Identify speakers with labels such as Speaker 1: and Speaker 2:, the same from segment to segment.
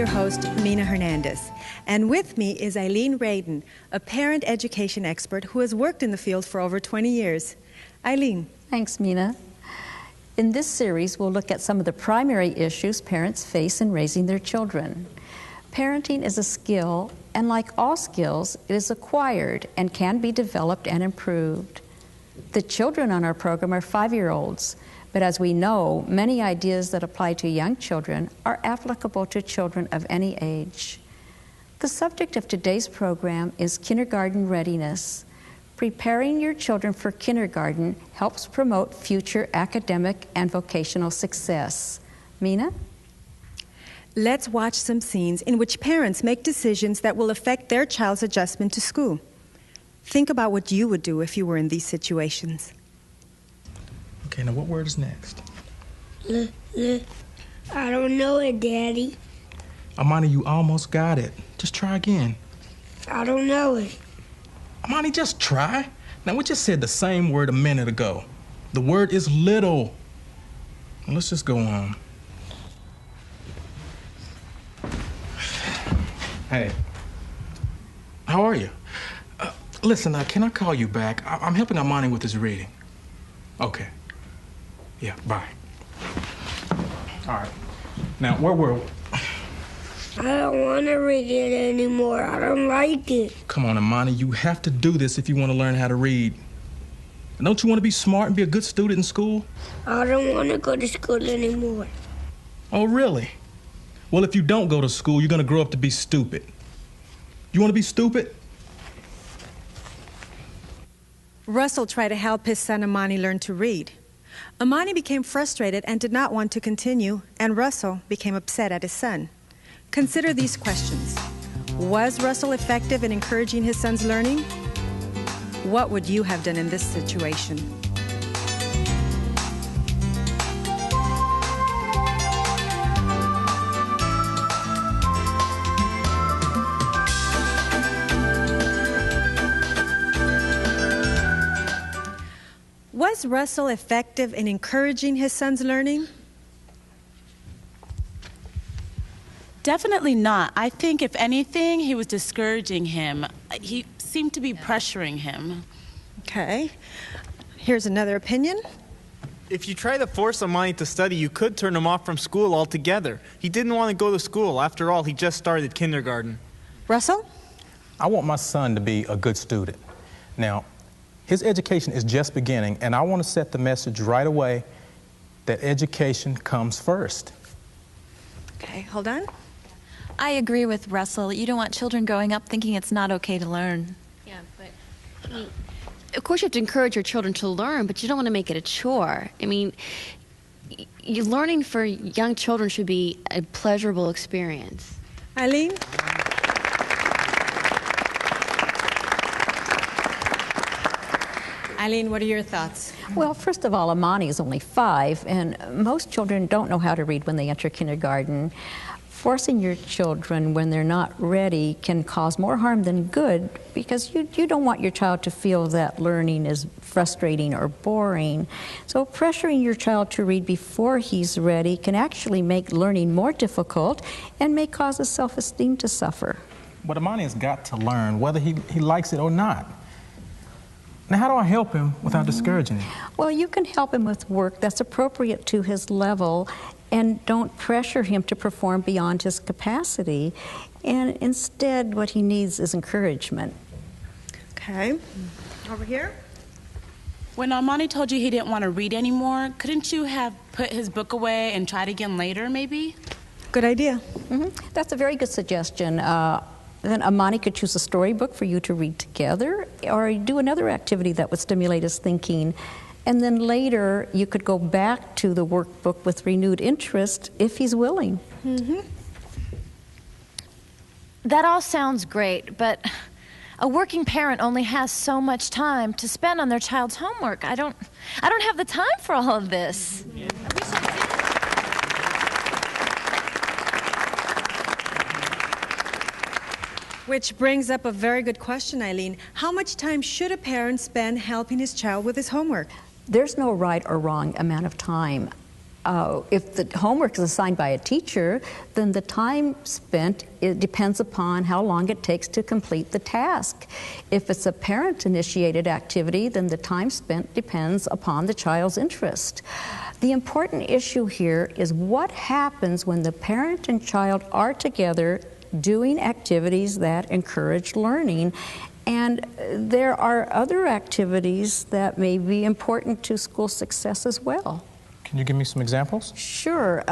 Speaker 1: your host, Mina Hernandez. And with me is Eileen Radin, a parent education expert who has worked in the field for over 20 years. Eileen.
Speaker 2: Thanks, Mina. In this series, we'll look at some of the primary issues parents face in raising their children. Parenting is a skill, and like all skills, it is acquired and can be developed and improved. The children on our program are 5-year-olds, but as we know, many ideas that apply to young children are applicable to children of any age. The subject of today's program is kindergarten readiness. Preparing your children for kindergarten helps promote future academic and vocational success. Mina?
Speaker 1: Let's watch some scenes in which parents make decisions that will affect their child's adjustment to school. Think about what you would do if you were in these situations.
Speaker 3: Okay, now what word is next?
Speaker 4: I don't know it, Daddy.
Speaker 3: Amani, you almost got it. Just try again.
Speaker 4: I don't know it.
Speaker 3: Amani, just try. Now, we just said the same word a minute ago. The word is little. Now, let's just go on. Hey, how are you? Listen, can I call you back? I'm helping Amani with his reading. Okay. Yeah, bye. All right. Now, where were we?
Speaker 4: I don't want to read it anymore. I don't like it.
Speaker 3: Come on, Amani, you have to do this if you want to learn how to read. And don't you want to be smart and be a good student in school?
Speaker 4: I don't want to go to school anymore.
Speaker 3: Oh, really? Well, if you don't go to school, you're going to grow up to be stupid. You want to be stupid?
Speaker 1: Russell tried to help his son Amani learn to read. Amani became frustrated and did not want to continue, and Russell became upset at his son. Consider these questions. Was Russell effective in encouraging his son's learning? What would you have done in this situation? Was Russell effective in encouraging his son's learning?
Speaker 5: Definitely not. I think, if anything, he was discouraging him. He seemed to be pressuring him.
Speaker 1: Okay. Here's another opinion.
Speaker 6: If you try to force Amani to study, you could turn him off from school altogether. He didn't want to go to school. After all, he just started kindergarten.
Speaker 1: Russell?
Speaker 3: I want my son to be a good student. Now, his education is just beginning, and I want to set the message right away that education comes first.
Speaker 1: Okay, hold on.
Speaker 7: I agree with Russell. You don't want children growing up thinking it's not okay to learn.
Speaker 8: Yeah, but I mean, of course you have to encourage your children to learn, but you don't want to make it a chore. I mean, learning for young children should be a pleasurable experience.
Speaker 1: Eileen? Eileen, what are your thoughts?
Speaker 2: Well, first of all, Amani is only 5, and most children don't know how to read when they enter kindergarten. Forcing your children when they're not ready can cause more harm than good, because you don't want your child to feel that learning is frustrating or boring. So pressuring your child to read before he's ready can actually make learning more difficult and may cause his self-esteem to suffer.
Speaker 3: But Amani has got to learn whether he likes it or not. Now, how do I help him without discouraging him?
Speaker 2: Well, you can help him with work that's appropriate to his level, and don't pressure him to perform beyond his capacity. And instead, what he needs is encouragement.
Speaker 1: Okay. Over here.
Speaker 5: When Amani told you he didn't want to read anymore, couldn't you have put his book away and tried again later, maybe?
Speaker 1: Good idea.
Speaker 2: That's a very good suggestion. Then Amani could choose a storybook for you to read together, or do another activity that would stimulate his thinking. And then later, you could go back to the workbook with renewed interest if he's willing.
Speaker 7: That all sounds great, but a working parent only has so much time to spend on their child's homework. I don't have the time for all of this.
Speaker 1: Which brings up a very good question, Eileen. How much time should a parent spend helping his child with his homework?
Speaker 2: There's no right or wrong amount of time. If the homework is assigned by a teacher, then the time spent, it depends upon how long it takes to complete the task. If it's a parent-initiated activity, then the time spent depends upon the child's interest. The important issue here is what happens when the parent and child are together doing activities that encourage learning. And there are other activities that may be important to school success as well.
Speaker 3: Can you give me some examples?
Speaker 2: Sure.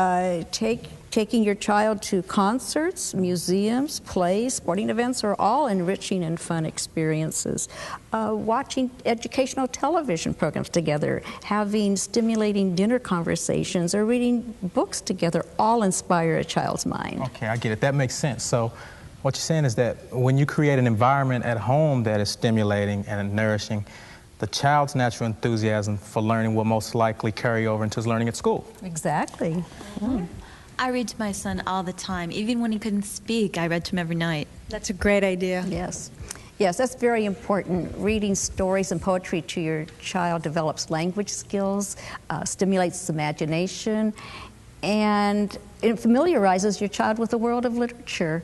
Speaker 2: Taking your child to concerts, museums, plays, sporting events are all enriching and fun experiences. Watching educational television programs together, having stimulating dinner conversations, or reading books together all inspire a child's mind.
Speaker 3: Okay, I get it. That makes sense. So what you're saying is that when you create an environment at home that is stimulating and nourishing, the child's natural enthusiasm for learning will most likely carry over into his learning at school.
Speaker 2: Exactly. Mm.
Speaker 9: I read to my son all the time. Even when he couldn't speak, I read to him every night.
Speaker 1: That's a great idea.
Speaker 2: Yes. Yes, that's very important. Reading stories and poetry to your child develops language skills, stimulates imagination, and it familiarizes your child with the world of literature.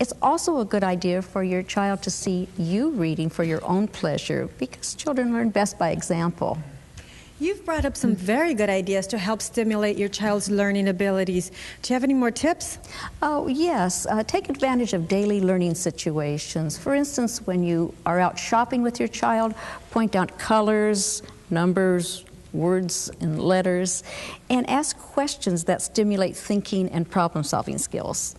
Speaker 2: It's also a good idea for your child to see you reading for your own pleasure, because children learn best by example.
Speaker 1: You've brought up some very good ideas to help stimulate your child's learning abilities. Do you have any more tips?
Speaker 2: Oh, yes. Take advantage of daily learning situations. For instance, when you are out shopping with your child, point out colors, numbers, words, and letters, and ask questions that stimulate thinking and problem-solving skills.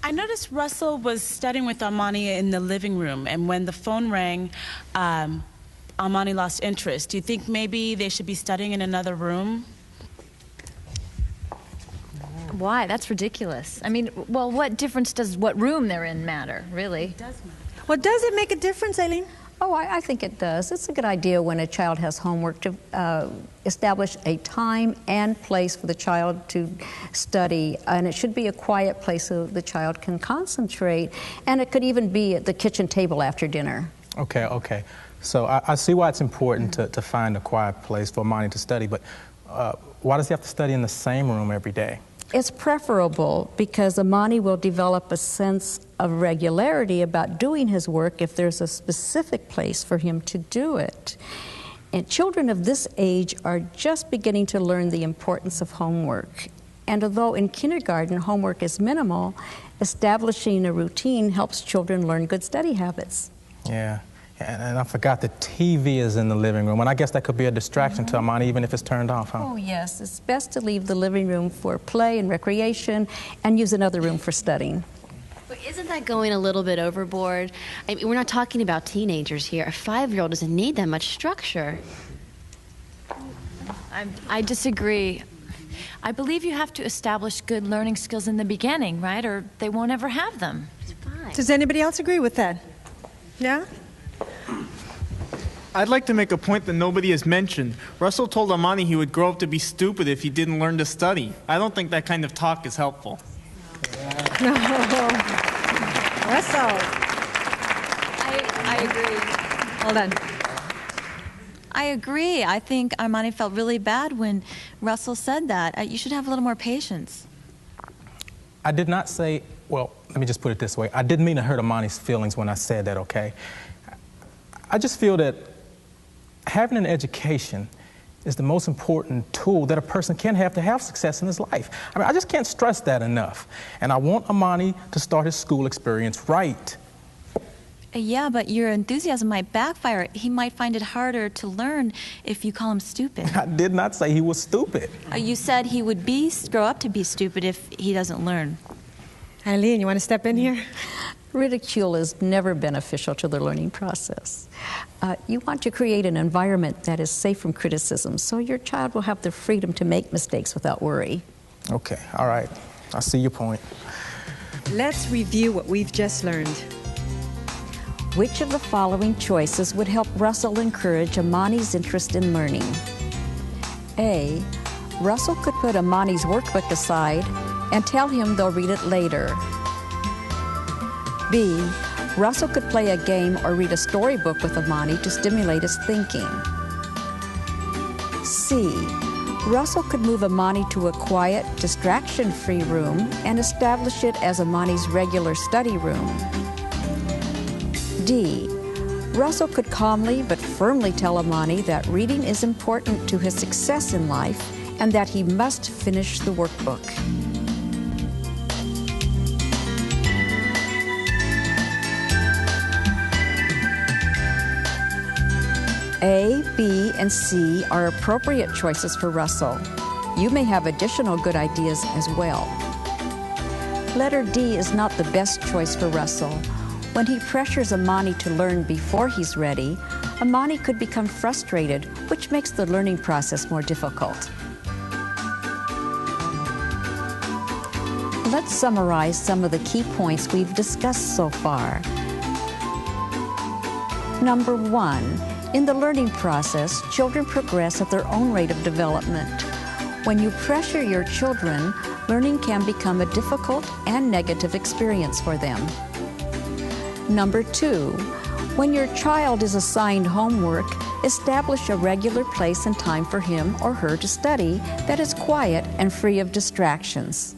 Speaker 5: I noticed Russell was studying with Armani in the living room, and when the phone rang, Armani lost interest. Do you think maybe they should be studying in another room?
Speaker 7: Why? That's ridiculous. I mean, well, what difference does what room they're in matter, really?
Speaker 5: It does matter.
Speaker 1: Well, does it make a difference, Aileen?
Speaker 2: Oh, I think it does. It's a good idea when a child has homework to establish a time and place for the child to study. And it should be a quiet place so the child can concentrate. And it could even be at the kitchen table after dinner.
Speaker 3: Okay. So I see why it's important to find a quiet place for Armani to study, but why does he have to study in the same room every day?
Speaker 2: It's preferable because Amani will develop a sense of regularity about doing his work if there's a specific place for him to do it. And children of this age are just beginning to learn the importance of homework. And although in kindergarten homework is minimal, establishing a routine helps children learn good study habits.
Speaker 3: Yeah. And I forgot the TV is in the living room, and I guess that could be a distraction to Armani even if it's turned off, huh?
Speaker 2: Oh, yes. It's best to leave the living room for play and recreation and use another room for studying.
Speaker 8: But isn't that going a little bit overboard? I mean, we're not talking about teenagers here. A 5-year-old doesn't need that much structure.
Speaker 7: I disagree. I believe you have to establish good learning skills in the beginning, right? Or they won't ever have them.
Speaker 8: It's fine.
Speaker 1: Does anybody else agree with that? Yeah?
Speaker 6: I'd like to make a point that nobody has mentioned. Russell told Armani he would grow up to be stupid if he didn't learn to study. I don't think that kind of talk is helpful.
Speaker 1: No. Russell.
Speaker 9: I agree.
Speaker 1: Hold on.
Speaker 9: I agree. I think Armani felt really bad when Russell said that. You should have a little more patience.
Speaker 3: I did not say, well, let me just put it this way. I didn't mean to hurt Armani's feelings when I said that, okay? I just feel that having an education is the most important tool that a person can have to have success in his life. I mean, I just can't stress that enough. And I want Armani to start his school experience right.
Speaker 9: Yeah, but your enthusiasm might backfire. He might find it harder to learn if you call him stupid.
Speaker 3: I did not say he was stupid.
Speaker 9: You said he would grow up to be stupid if he doesn't learn.
Speaker 1: Eileen, you want to step in here?
Speaker 2: Ridicule is never beneficial to the learning process. You want to create an environment that is safe from criticism, so your child will have the freedom to make mistakes without worry.
Speaker 3: Okay, all right. I see your point.
Speaker 1: Let's review what we've just learned.
Speaker 2: Which of the following choices would help Russell encourage Amani's interest in learning? A. Russell could put Amani's workbook aside and tell him they'll read it later. B. Russell could play a game or read a storybook with Amani to stimulate his thinking. C. Russell could move Amani to a quiet, distraction-free room and establish it as Amani's regular study room. D. Russell could calmly but firmly tell Amani that reading is important to his success in life and that he must finish the workbook. A, B, and C are appropriate choices for Russell. You may have additional good ideas as well. Letter D is not the best choice for Russell. When he pressures Amani to learn before he's ready, Amani could become frustrated, which makes the learning process more difficult. Let's summarize some of the key points we've discussed so far. Number 1. In the learning process, children progress at their own rate of development. When you pressure your children, learning can become a difficult and negative experience for them. Number 2, when your child is assigned homework, establish a regular place and time for him or her to study that is quiet and free of distractions.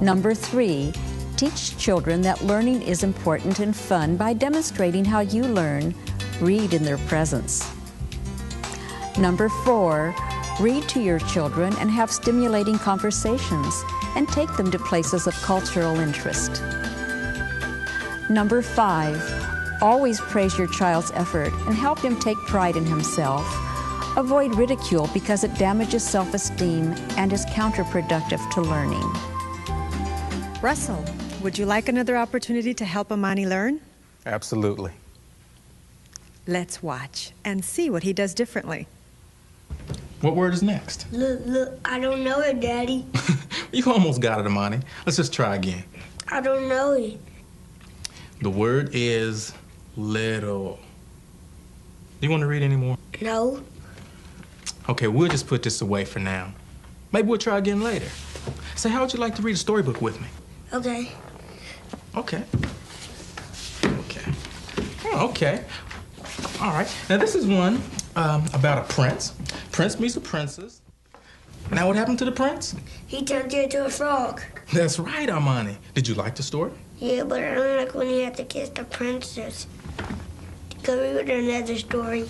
Speaker 2: Number 3, teach children that learning is important and fun by demonstrating how you learn. Read in their presence. Number 4, read to your children and have stimulating conversations and take them to places of cultural interest. Number 5, always praise your child's effort and help him take pride in himself. Avoid ridicule because it damages self-esteem and is counterproductive to learning.
Speaker 1: Russell, would you like another opportunity to help Amani learn?
Speaker 3: Absolutely.
Speaker 1: Let's watch and see what he does differently.
Speaker 3: What word is next?
Speaker 4: Look, I don't know it, Daddy.
Speaker 3: You almost got it, Amani. Let's just try again.
Speaker 4: I don't know it.
Speaker 3: The word is little. Do you want to read any more?
Speaker 4: No.
Speaker 3: Okay, we'll just put this away for now. Maybe we'll try again later. Say, how would you like to read a storybook with me?
Speaker 4: Okay.
Speaker 3: Okay. Okay. Oh, okay. All right. Now, this is one about a prince. Prince meets a princess. Now, what happened to the prince?
Speaker 4: He turned into a frog.
Speaker 3: That's right, Amani. Did you like the story?
Speaker 4: Yeah, but I don't like when he had to kiss the princess. Go read another story.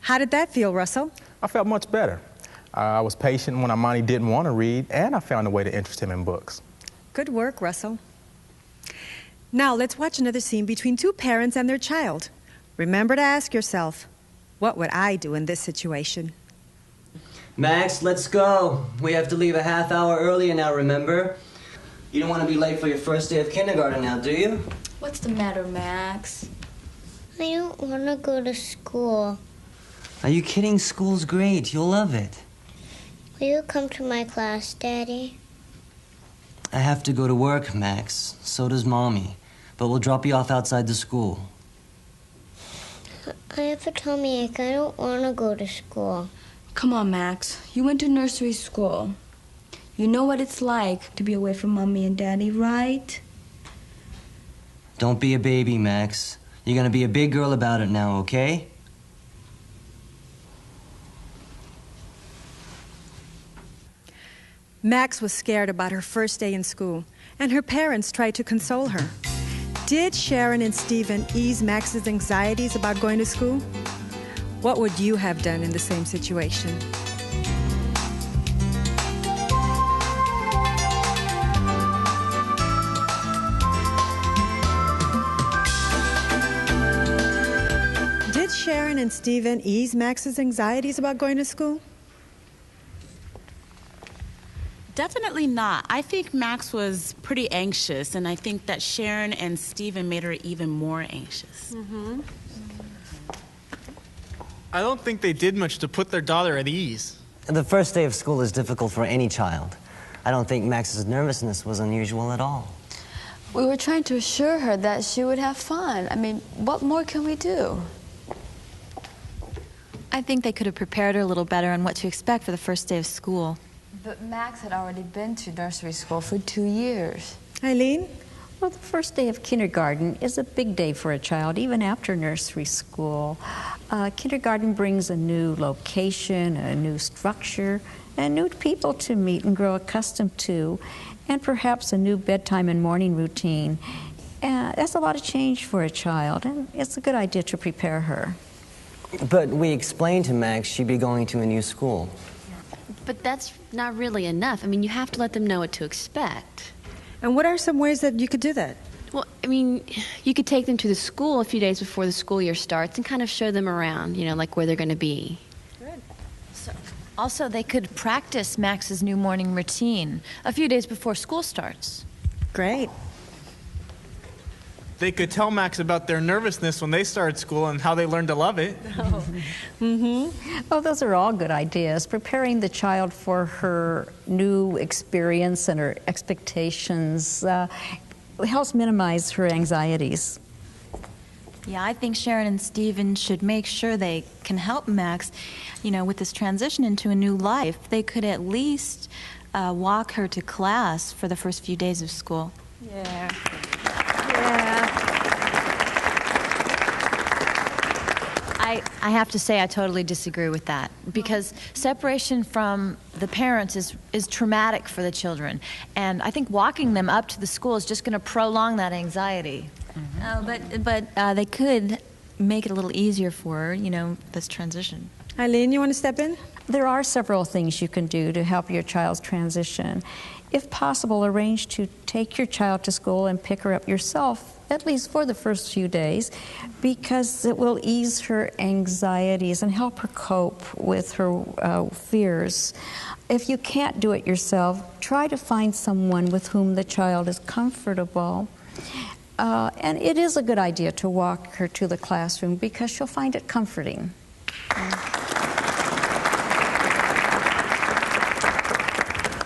Speaker 1: How did that feel, Russell?
Speaker 3: I felt much better. I was patient when Amani didn't want to read, and I found a way to interest him in books.
Speaker 1: Good work, Russell. Now let's watch another scene between two parents and their child. Remember to ask yourself, what would I do in this situation?
Speaker 10: Max, let's go. We have to leave a half hour earlier now, remember? You don't want to be late for your first day of kindergarten now, do you?
Speaker 11: What's the matter, Max?
Speaker 4: I don't want to go to school.
Speaker 10: Are you kidding? School's great. You'll love it.
Speaker 4: Will you come to my class, Daddy?
Speaker 10: I have to go to work, Max. So does Mommy. But we'll drop you off outside the school.
Speaker 4: I have a tummy ache. I don't want to go to school.
Speaker 11: Come on, Max. You went to nursery school. You know what it's like to be away from Mommy and Daddy, right?
Speaker 10: Don't be a baby, Max. You're gonna be a big girl about it now, okay?
Speaker 1: Max was scared about her first day in school, and her parents tried to console her. Did Sharon and Stephen ease Max's anxieties about going to school? What would you have done in the same situation? Did Sharon and Stephen ease Max's anxieties about going to school?
Speaker 5: Definitely not. I think Max was pretty anxious, and I think that Sharon and Stephen made her even more anxious.
Speaker 1: Mm-hmm.
Speaker 6: I don't think they did much to put their daughter at ease.
Speaker 10: The first day of school is difficult for any child. I don't think Max's nervousness was unusual at all.
Speaker 11: We were trying to assure her that she would have fun. I mean, what more can we do?
Speaker 9: I think they could have prepared her a little better on what to expect for the first day of school.
Speaker 11: But Max had already been to nursery school for 2 years.
Speaker 1: Eileen,
Speaker 2: Well, the first day of kindergarten is a big day for a child, even after nursery school. Kindergarten brings a new location, a new structure, and new people to meet and grow accustomed to, and perhaps a new bedtime and morning routine. That's a lot of change for a child, and it's a good idea to prepare her.
Speaker 10: But we explained to Max she'd be going to a new school.
Speaker 8: But that's not really enough. I mean, you have to let them know what to expect.
Speaker 1: And what are some ways that you could do that?
Speaker 8: Well, I mean, you could take them to the school a few days before the school year starts and kind of show them around, you know, like where they're going to be.
Speaker 7: Good. Also, they could practice Max's new morning routine a few days before school starts.
Speaker 1: Great.
Speaker 6: They could tell Max about their nervousness when they started school and how they learned to love it.
Speaker 2: Oh. Well, those are all good ideas. Preparing the child for her new experience and her expectations helps minimize her anxieties.
Speaker 9: Yeah, I think Sharon and Stephen should make sure they can help Max, you know, with this transition into a new life. They could at least walk her to class for the first few days of school.
Speaker 7: Yeah. I have to say I totally disagree with that, because separation from the parents is traumatic for the children, and I think walking them up to the school is just going to prolong that anxiety.
Speaker 9: But they could make it a little easier for her, you know, this transition.
Speaker 1: Eileen, you want to step in?
Speaker 2: There are several things you can do to help your child's transition. If possible, arrange to take your child to school and pick her up yourself, at least for the first few days, because it will ease her anxieties and help her cope with her fears. If you can't do it yourself, try to find someone with whom the child is comfortable. And it is a good idea to walk her to the classroom because she'll find it comforting.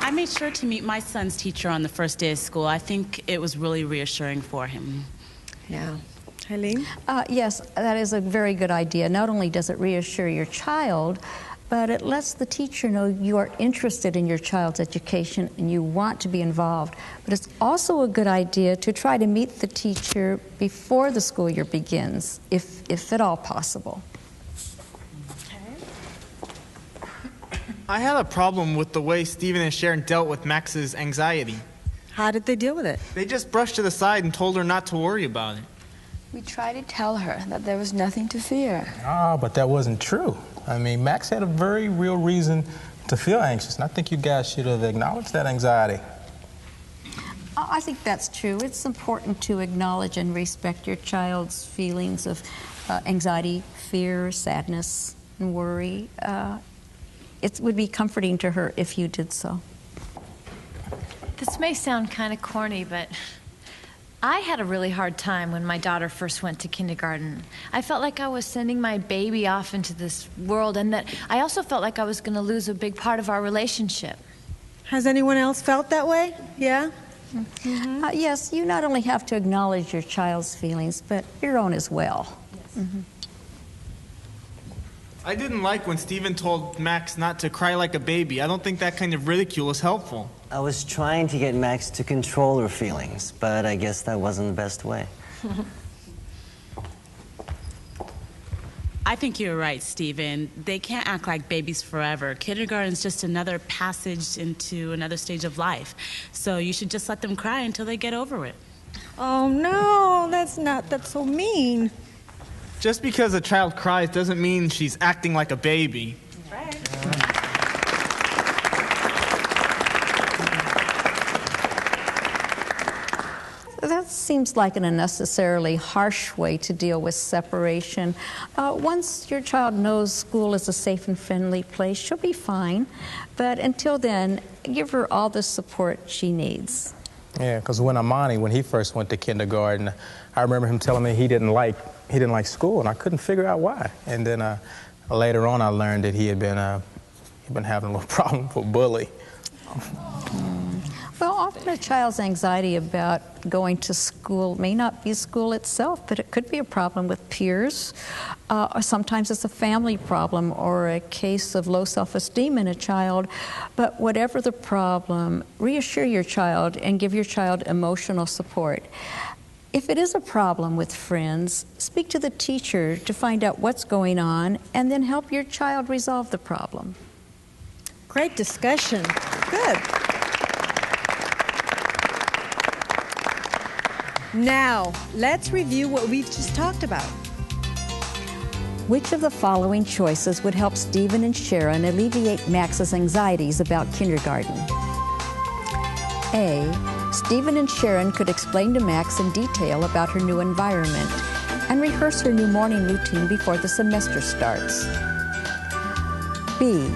Speaker 5: I made sure to meet my son's teacher on the first day of school. I think it was really reassuring for him.
Speaker 1: Yeah. Eileen?
Speaker 2: Yes, that is a very good idea. Not only does it reassure your child, but it lets the teacher know you are interested in your child's education and you want to be involved. But it's also a good idea to try to meet the teacher before the school year begins, if at all possible.
Speaker 6: I had a problem with the way Stephen and Sharon dealt with Max's anxiety.
Speaker 1: How did they deal with it?
Speaker 6: They just brushed it aside and told her not to worry about it.
Speaker 11: We tried to tell her that there was nothing to fear.
Speaker 3: Ah, but that wasn't true. I mean, Max had a very real reason to feel anxious, and I think you guys should have acknowledged that anxiety.
Speaker 2: I think that's true. It's important to acknowledge and respect your child's feelings of anxiety, fear, sadness, and worry. It would be comforting to her if you did so.
Speaker 7: This may sound kind of corny, but I had a really hard time when my daughter first went to kindergarten. I felt like I was sending my baby off into this world, and that I also felt like I was going to lose a big part of our relationship.
Speaker 1: Has anyone else felt that way? Yeah?
Speaker 2: Mm-hmm. Yes, you not only have to acknowledge your child's feelings, but your own as well. Yes. Mm-hmm.
Speaker 6: I didn't like when Stephen told Max not to cry like a baby. I don't think that kind of ridicule is helpful.
Speaker 10: I was trying to get Max to control her feelings, but I guess that wasn't the best way.
Speaker 5: I think you're right, Stephen. They can't act like babies forever. Kindergarten's just another passage into another stage of life. So you should just let them cry until they get over it.
Speaker 1: Oh, no, that's so mean.
Speaker 6: Just because a child cries doesn't mean she's acting like a baby.
Speaker 5: Right.
Speaker 2: That seems like an unnecessarily harsh way to deal with separation. Once your child knows school is a safe and friendly place, she'll be fine. But until then, give her all the support she needs.
Speaker 3: Yeah, because when he first went to kindergarten, I remember him telling me he didn't like school, and I couldn't figure out why. And then later on, I learned that he'd been having a little problem with a bully.
Speaker 2: Well, Often a child's anxiety about going to school may not be school itself, but it could be a problem with peers. Or sometimes it's a family problem or a case of low self-esteem in a child. But whatever the problem, reassure your child and give your child emotional support. If it is a problem with friends, speak to the teacher to find out what's going on and then help your child resolve the problem.
Speaker 1: Great discussion. Good. Now, let's review what we've just talked about.
Speaker 2: Which of the following choices would help Stephen and Sharon alleviate Max's anxieties about kindergarten? A. Stephen and Sharon could explain to Max in detail about her new environment and rehearse her new morning routine before the semester starts. B.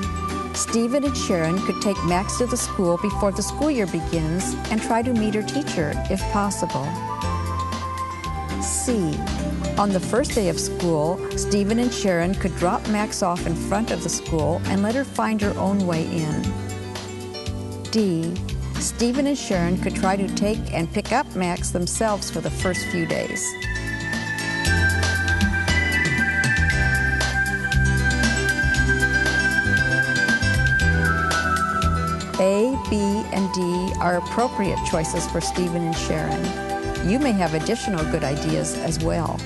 Speaker 2: Stephen and Sharon could take Max to the school before the school year begins and try to meet her teacher, if possible. C. On the first day of school, Stephen and Sharon could drop Max off in front of the school and let her find her own way in. D. Stephen and Sharon could try to take and pick up Max themselves for the first few days. A, B, and D are appropriate choices for Stephen and Sharon. You may have additional good ideas as well.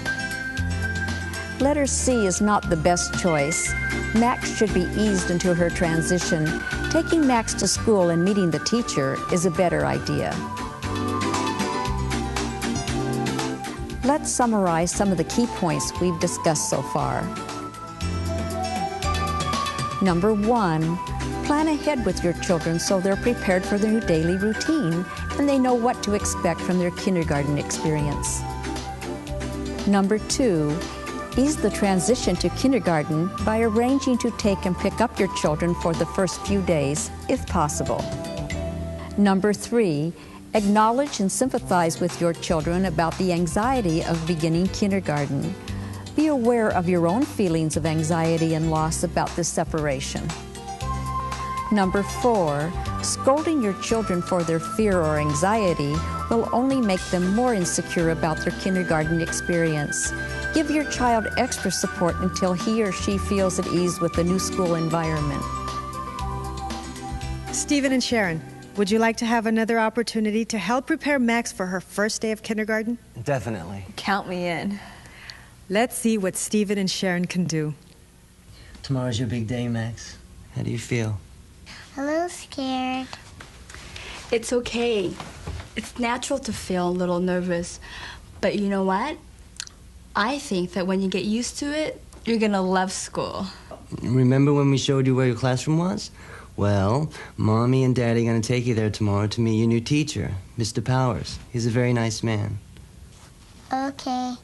Speaker 2: Letter C is not the best choice. Max should be eased into her transition. Taking Max to school and meeting the teacher is a better idea. Let's summarize some of the key points we've discussed so far. Number 1, plan ahead with your children so they're prepared for their new daily routine and they know what to expect from their kindergarten experience. Number 2, ease the transition to kindergarten by arranging to take and pick up your children for the first few days, if possible. Number 3, acknowledge and sympathize with your children about the anxiety of beginning kindergarten. Be aware of your own feelings of anxiety and loss about this separation. Number 4, scolding your children for their fear or anxiety will only make them more insecure about their kindergarten experience. Give your child extra support until he or she feels at ease with the new school environment.
Speaker 1: Stephen and Sharon, would you like to have another opportunity to help prepare Max for her first day of kindergarten?
Speaker 10: Definitely.
Speaker 11: Count me in.
Speaker 1: Let's see what Stephen and Sharon can do.
Speaker 10: Tomorrow's your big day, Max. How do you feel?
Speaker 4: A little scared.
Speaker 11: It's okay. It's natural to feel a little nervous. But you know what? I think that when you get used to it, you're gonna love school.
Speaker 10: Remember when we showed you where your classroom was? Well, Mommy and Daddy are gonna take you there tomorrow to meet your new teacher, Mr. Powers. He's a very nice man.
Speaker 4: Okay.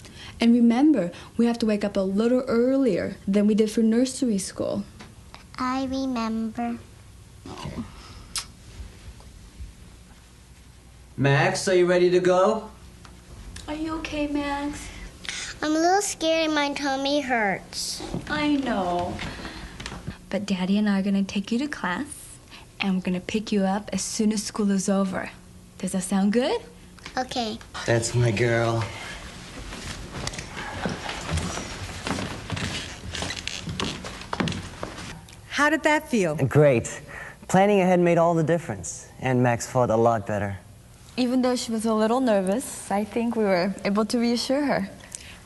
Speaker 11: And remember, we have to wake up a little earlier than we did for nursery school.
Speaker 4: I remember.
Speaker 10: Max, are you ready to go?
Speaker 11: Are you okay, Max?
Speaker 4: I'm a little scared and my tummy hurts.
Speaker 11: I know. But Daddy and I are gonna take you to class, and we're gonna pick you up as soon as school is over. Does that sound good?
Speaker 4: Okay.
Speaker 10: That's my girl.
Speaker 1: How did that feel?
Speaker 10: Great. Planning ahead made all the difference, and Max felt a lot better.
Speaker 11: Even though she was a little nervous, I think we were able to reassure her.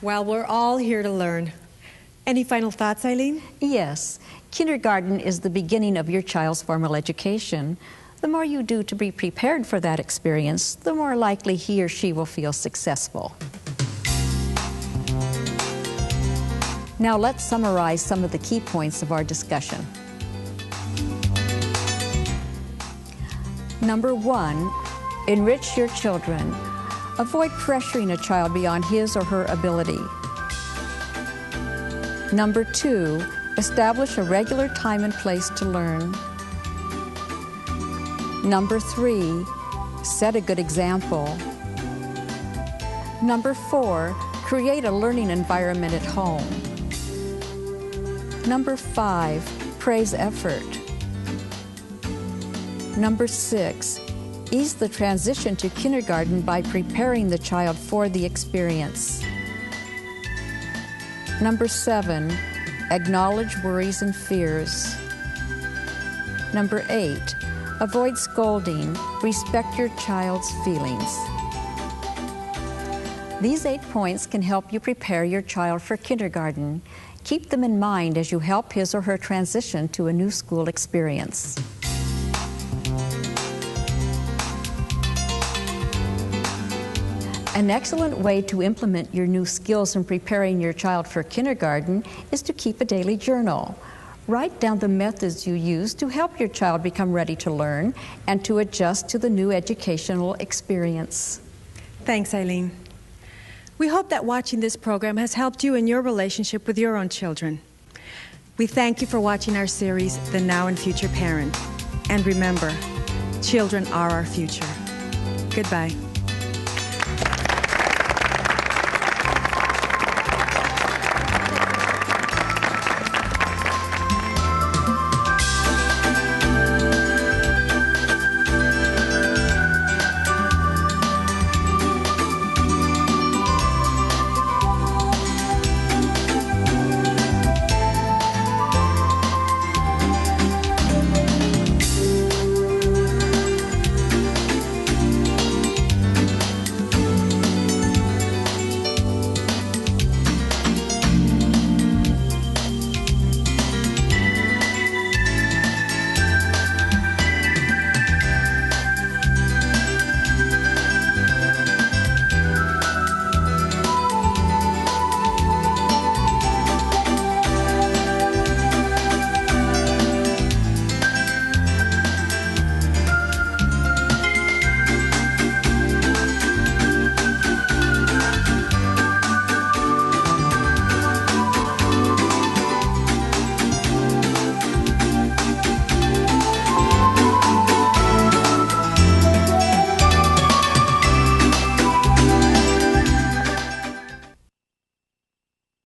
Speaker 1: Well, we're all here to learn. Any final thoughts, Eileen?
Speaker 2: Yes, kindergarten is the beginning of your child's formal education. The more you do to be prepared for that experience, the more likely he or she will feel successful. Now let's summarize some of the key points of our discussion. Number 1, enrich your children. Avoid pressuring a child beyond his or her ability. Number 2, establish a regular time and place to learn. Number 3, set a good example. Number 4, create a learning environment at home. Number 5, praise effort. Number 6, Ease the transition to kindergarten by preparing the child for the experience. Number 7, acknowledge worries and fears. Number 8, avoid scolding. Respect your child's feelings. These 8 points can help you prepare your child for kindergarten. Keep them in mind as you help his or her transition to a new school experience. An excellent way to implement your new skills in preparing your child for kindergarten is to keep a daily journal. Write down the methods you use to help your child become ready to learn and to adjust to the new educational experience.
Speaker 1: Thanks, Eileen. We hope that watching this program has helped you in your relationship with your own children. We thank you for watching our series, The Now and Future Parent. And remember, children are our future. Goodbye.